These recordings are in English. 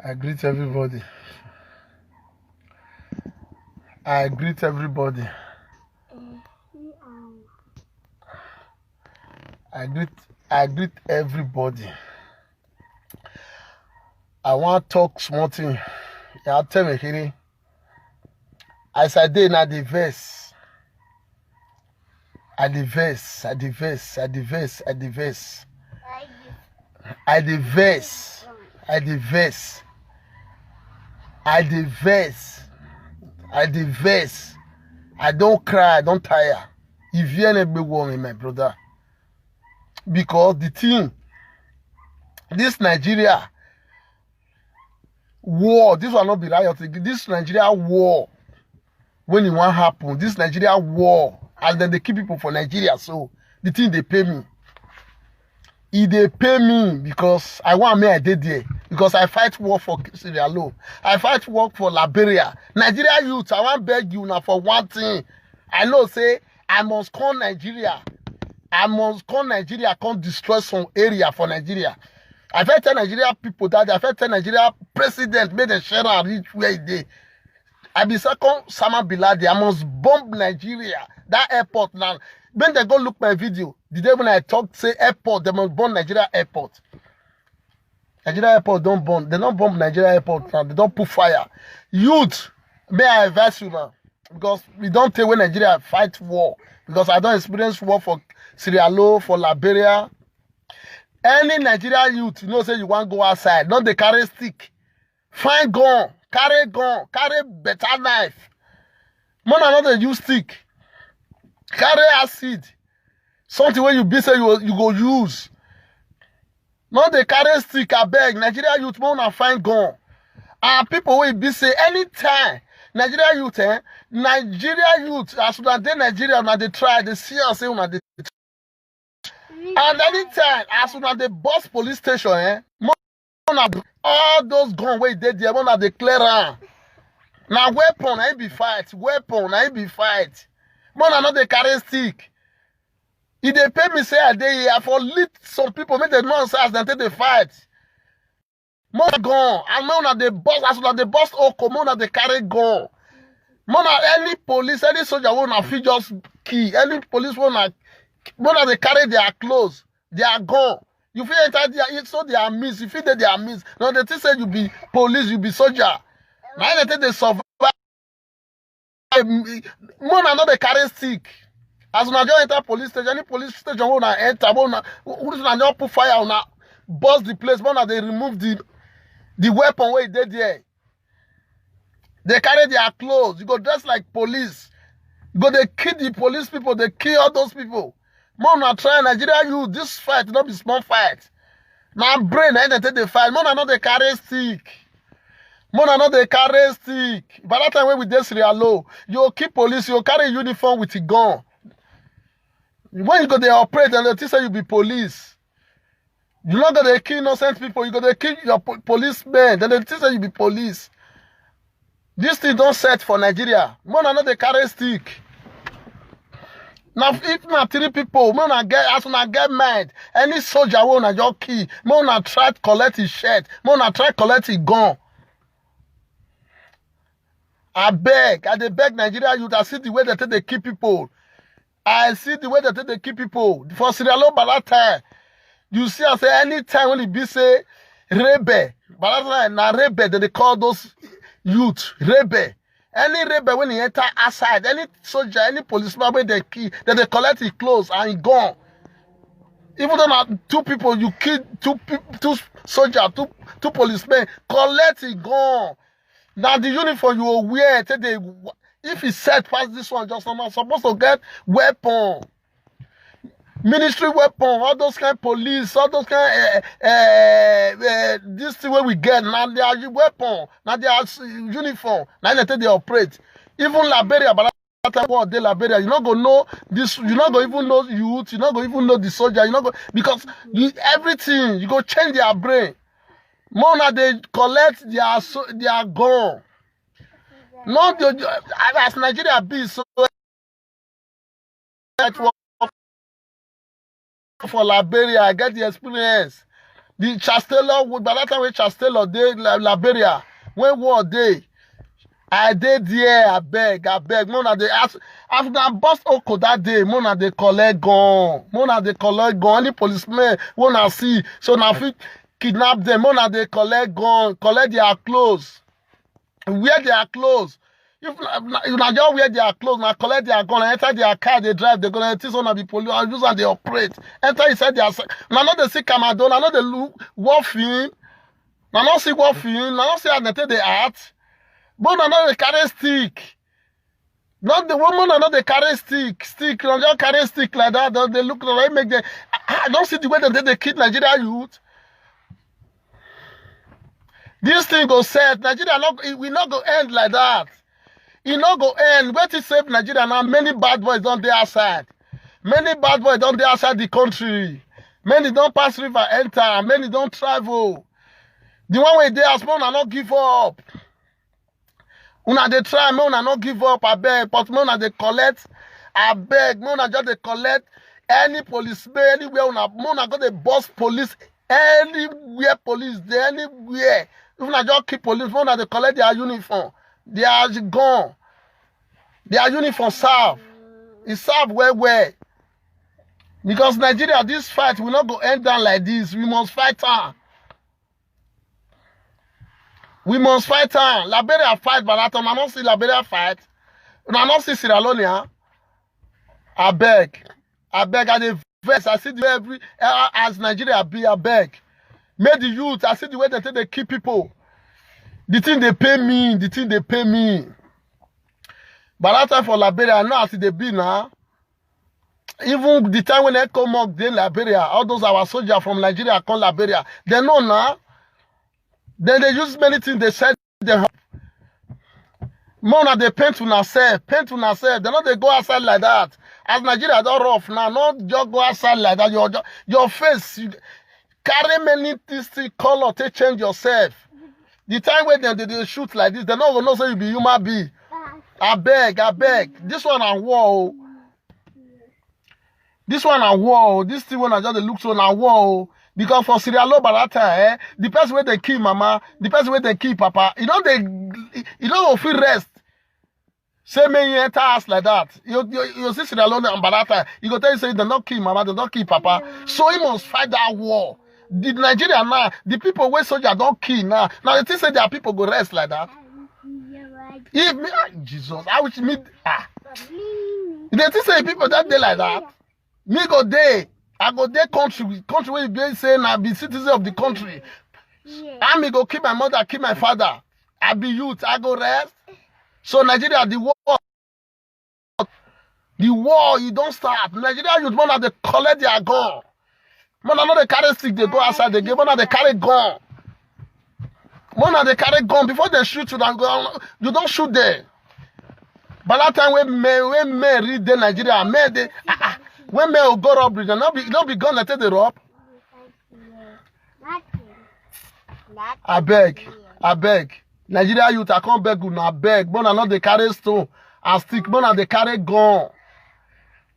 I greet everybody. I greet everybody. I greet everybody. I want to talk small thing. Yeah, tell me, Kini. As I did na the verse. I the verse. I don't cry, I don't tire. If you ain't a big woman, my brother. Because the thing, this Nigeria war, this will not be riot. This Nigeria war, when it won't happen, this Nigeria war, and then they keep people for Nigeria, so the thing they pay me. They pay me because I want me I did there. Because I fight war for Sierra Leone. I fight war for Liberia. Nigeria youth, I want beg you now for one thing. I know say I must call Nigeria. I must call Nigeria, come destroy some area for Nigeria. I felt tell Nigeria people that I felt tell Nigeria president made a share and reach where he did. I be second Sama Biladi. I must bomb Nigeria. That airport now. When they go look my video, the day when I talk say airport, they must bomb Nigeria airport. Nigeria airport don't bomb. They don't bomb Nigeria airport now. They don't put fire. Youth, may I advise you now? Because we don't take when Nigeria fight war. Because I don't experience war for Sierra Leone, for Liberia. Any Nigeria youth, you know, say you want to go outside. Not they carry stick. Find gun. Carry better knife. Man, not they use stick. Carry acid. Something where you be say you go use. Not they carry stick, I beg. Nigeria youth, man, find gun. And people will be say anytime. Nigeria youth, as soon as they Nigeria, when they try, they see us say when they and anytime, as soon as they bust police station, all those guns where they there, when they clear on. Now weapon, I be fight. Man, I know they carry stick. If they pay me say a day, I for lead some people make the nonsense then take the fight. More gun, and man, they bust as soon as they bust Oko, man, they carry gun. Man, any police, any soldier wanna feel just key. Any police wanna they carry their clothes, their gun. You feel enter there, so they are miss. You feel that they are miss. Now they think say you be police, you be soldier. Now they think they survive. Man, I know they carry stick. As soon as you enter police station, any police station wanna enter, wanna put fire on bust the place. Man, they remove the weapon where they there. They carry their clothes. You go dress like police. You go they kill the police people. They kill all those people. Man, I try Nigeria. You this fight not be small fight. Now brain I take the fight. Man, I know they carry stick. Man, I know they carry stick. By that time when we dey Sierra Leone, you keep police. You carry uniform with a gun. When you go they operate and they say you be police. You not go they kill innocent people. You go they kill your policemen. Then they say you be police. This thing don't set for Nigeria. Man, I know they carry stick. Now, if not 3 people, man, as soon as I get mad, any soldier wanna just kill, man, I try to collect his shirt, man, I try to collect his gun. I beg Nigeria youth. I see the way they kill people. I see the way they kill people. For Sierra Leone, by that time, you see, I say, anytime when it be say, rebel, by that time, now rebel, they call those youth, rebel. Any rebel when he enter outside, any soldier, any policeman when they kill, then they collect his clothes and he gone. Even though now 2 people, you kill 2 soldiers, 2 policemen, collect his gone. Now the uniform you will wear, if he set past this one, just not supposed to get weapon. Military weapon, all those kind of police, all those kind this thing where we get, now they are weapon, now they are uniform, now they operate. Even Liberia, but that time what they Liberia, you're not gonna know this, you're not gonna even know youth, you're not gonna even know the soldier, you're not gonna, because everything, you go change their brain. More now they collect their gun. Not as Nigeria be so for Liberia, I get the experience. The Charles Taylor, by that time when Charles Taylor dey Liberia, when war dey, I did there, I beg. Mona they ask after I bust Oko that day, Mona they collect gun. Any policeman wanna see. So now fit kidnap them, Mona they collect gun, collect their clothes. Wear their clothes. If you not just wear their clothes, now collect their gun, enter their car, they drive, they're gonna teach on the police, use and they operate. Enter inside their now not they see Camadon, now not they look warfare, now not see warfare, now not see how they take the art. But not the carry stick. Not the woman, not the carry stick. Not just carry stick like that. They look like make them. I don't see the way that they kill Nigeria youth. This thing go set. Nigeria we not go end like that. It not go end. Where to save Nigeria now? Many bad boys don't dey outside. Many bad boys don't dey outside the country. Many don't pass river enter. Many don't travel. The one way they are small and not give up. Una dey try, me una not give up, I beg. But me una dey collect, I beg. Me una just dey collect any policeman, anywhere una go dey boss police, anywhere police there, anywhere. If una just keep police, me una dey collect their uniform. They are gone. Their uniform serve. It serve well. Because Nigeria, this fight will not go end down like this. We must fight on. We must fight on. Liberia fight, but I don't see Liberia fight. I don't see Sierra Leone. I beg. I dey vex. I see the way every as Nigeria be. I beg. Make the youth. I see the way they keep people. The thing they pay me. But that time for Liberia, now I see they be now. Even the time when they come up, they Liberia, all those our soldiers from Nigeria come Liberia. They know now. Then they use many things they said them. Mona they paint on ourselves. They not they go outside like that. As Nigeria don't rough now, not just go outside like that. Your face, you carry many things color to change yourself. The time when they shoot like this, they not gonna know say you be human being. I beg. This one a war. This thing when I just look so na war. Because for Sierra Leone, by that time, the person where they kill mama, the person where they kill papa, you don't feel rest. Say me you enter house like that. You see Sierra Leone and by that time, you go tell you say they don't kill mama, they don't kill papa. So he must fight that war. The Nigeria now, the people where soldiers don't kill now. Now they think say their people go rest like that. If me, Jesus, I wish me they think say people that day like that. Me go day. I go there country where you be saying I be citizen of the country. I me go keep my mother, keep my father. I be youth, I go rest. So Nigeria, the war, you don't stop. Nigeria youth, man, they collect their gun. Man, I know they carry stick, they go outside, they give, man, they carry gun. Man, they carry gun. Before they shoot you, you don't shoot there. By that time, when men read the Nigeria, men, they, when men go robbery, they not be gone until they rob. I beg. Nigeria youth, I can't beg you, I beg. But I know they carry stone and stick, but they carry gun.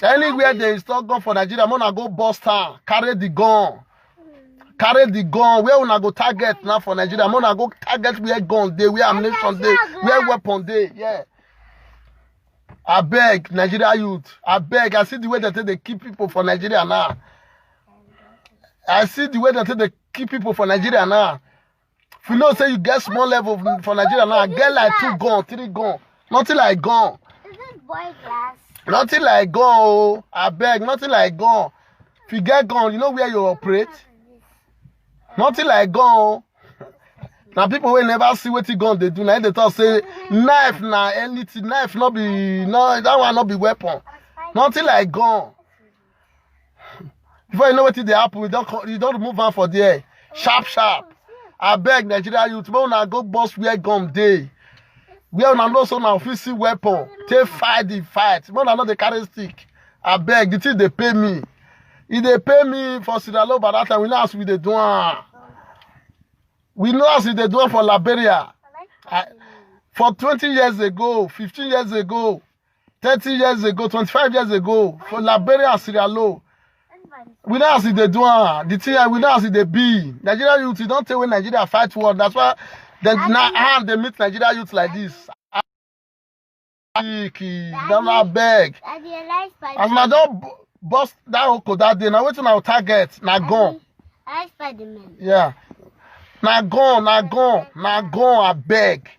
Anywhere they install gun for Nigeria, I go bust town, carry the gun. Where una go target now for Nigeria? I go target where guns dey, where ammunition dey, where weapon dey. Yeah. I beg Nigeria youth. I beg. I see the way that they keep people for Nigeria now. If you know, say you get small level for Nigeria now, get like 2 guns, 3 guns. Nothing like gun. Is this boy glass? Nothing like gun. Oh. I beg. Nothing like gun. If you get gun, you know where you operate. Nothing like gun. Oh. Now people will never see what gun they do. Now they talk say knife now anything. Knife not be that one not be weapon. Nothing like gun. Before you know what they happen, you don't move on for there. Sharp. I beg Nigeria youth, but when I go boss where gun day. Where I know so now see weapon. Take fight the fight. But I know they carry stick. I beg the thing they pay me. If they pay me for Sierra Leone by that time, we know as we they do. We know as they do for Liberia. For 20 years ago, 15 years ago, 30 years ago, 25 years ago, for Liberia and Sierra Leone. We know as they do the thing. We know as they be. Nigeria youth, you don't tell when Nigeria fight war. That's why then now they meet Nigeria youth like this. Don't beg. As I don't bust that oko that day. Now waiting our target. Now gone. Yeah. Now gone. I beg.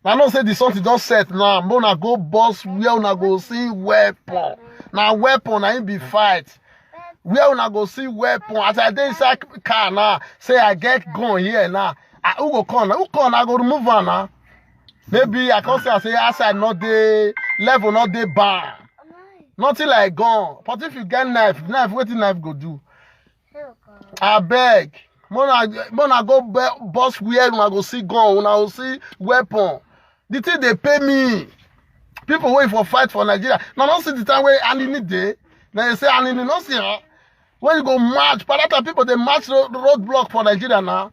I know say the something don't set now. I'm gonna go boss where una go see weapon. Now weapon I ain't be fight. Where una go see weapon. As I dey inside car now, say I get gun here now. Who go come? Who come? I go remove one now. Maybe I can say outside not the level, not the bar. Nothing like gun. But if you get knife, what the knife go do? I beg. Mona go boss where una go see gun, una go see weapon. The thing they pay me. People wait for fight for Nigeria. Now don't see the time where Anini day. Now you say Anini no see her. When you go march, but that time people they march roadblock for Nigeria now.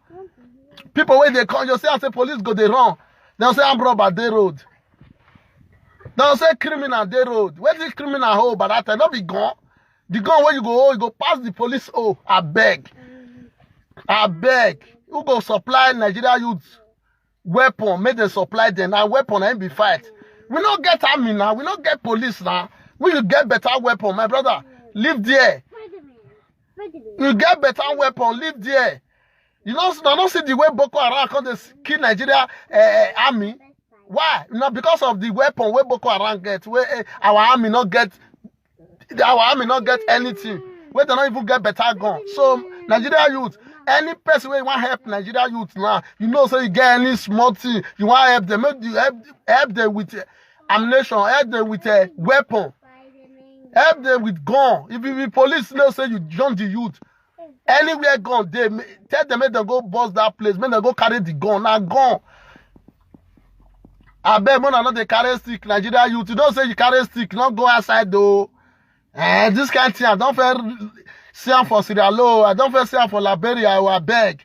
People where they come, you say I say police go they run. They'll say I'm robber day road. They'll say criminal day road. Where the criminal hold by that time? Don't be gone. The gun where you go, you go past the police. Oh, I beg. Who go supply Nigeria youth weapon? Make them supply them. Now weapon ain't be fight. We don't get army now. We don't get police now. We will get better weapon, my brother. Live there. You get better weapon. Live there. You know, I don't see the way Boko Haram come to kill Nigeria army. Why? You know, because of the weapon where Boko Haram get, where our army not get anything. Where they don't even get better gun. So Nigeria youth, any person where you want help Nigeria youth now, you know, so you get any small thing, you want help them, help them with ammunition, help them with a weapon, help them with gun. If you be police, you know, say you join the youth. Anywhere gun, they tell them make them go bust that place, make them go carry the gun. Now gun. I bet when I know they carry stick, Nigeria youth. You don't say you carry stick, not go outside though. This kind of thing, I don't feel see am for Sierra Leone, I don't feel see am for Liberia, I beg.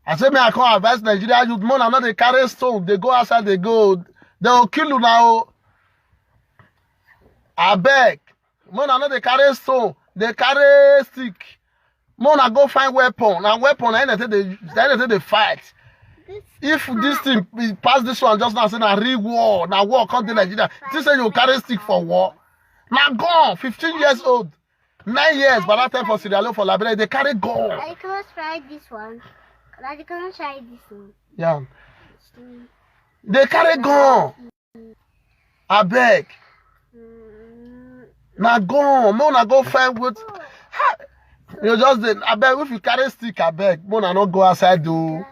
I say me I can't advise Nigeria youth, man, I know they carry stone, they go outside, they will kill you now. I beg. Man, I know they carry stone, they carry stick. Man, I go find weapon. Now weapon, I they fight. If this thing pass this one just now, say na real war, now war come to Nigeria. This say you carry stick for war. Now gone, 15 years old, 9 years, but that time for Sierra Leone, for Liberia, they carry gun. I cannot try this one. I cannot try this one. Yeah. They carry gun. I beg. Now gone, man, I go find what. You just did. I beg, if you carry stick, I beg. Man, I not go outside, do.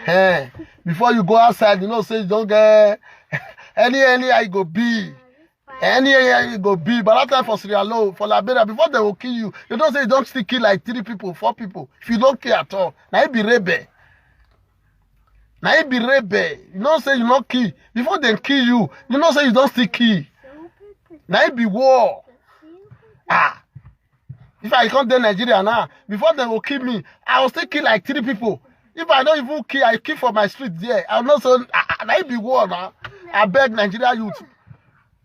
Hey, before you go outside, you know, say you don't get any you go be. Any you go be. But that time for Sierra Leone, for Liberia, before they will kill you, you don't say you don't still kill like 3 people, 4 people. If you don't care at all, now you be rebel. Now you be rebel. You don't say you not kill. Before they kill you, you don't say you don't still kill. Now you be war. If I come to Nigeria now, before they will kill me, I will still kill like 3 people. If I don't even kill, I kill for my street there. I will not say, now be war now. I beg Nigeria youth.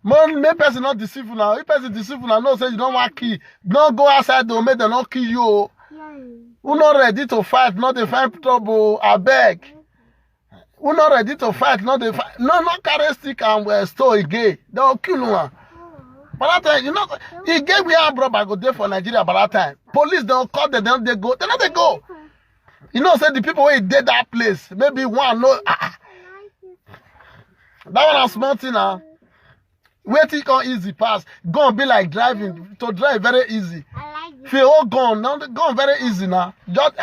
Man, make person not deceive you now. If person deceive you now, no say you don't want kill. Don't go outside, don't make them not kill you. Who not ready to fight, not to find trouble. I beg. Who not ready to fight, not to fight. No, not carry stick and store again. They will kill you. By that time, you know, he gave me a brother go there for Nigeria by that time. Police don't call them, they go. They not they go. You know, say the people who did that place, maybe one no. That one a small thing now. Waiting on easy pass. Gonna be like driving. To drive very easy. Feel all gone. Now gone very easy now. Just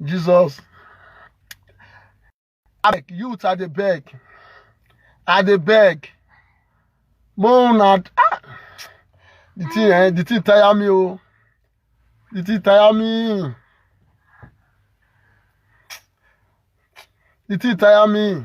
Jesus. I beg youth at the beg. At the beg. Moon at the thing tire me, oh. The thing tire me. The thing tire me.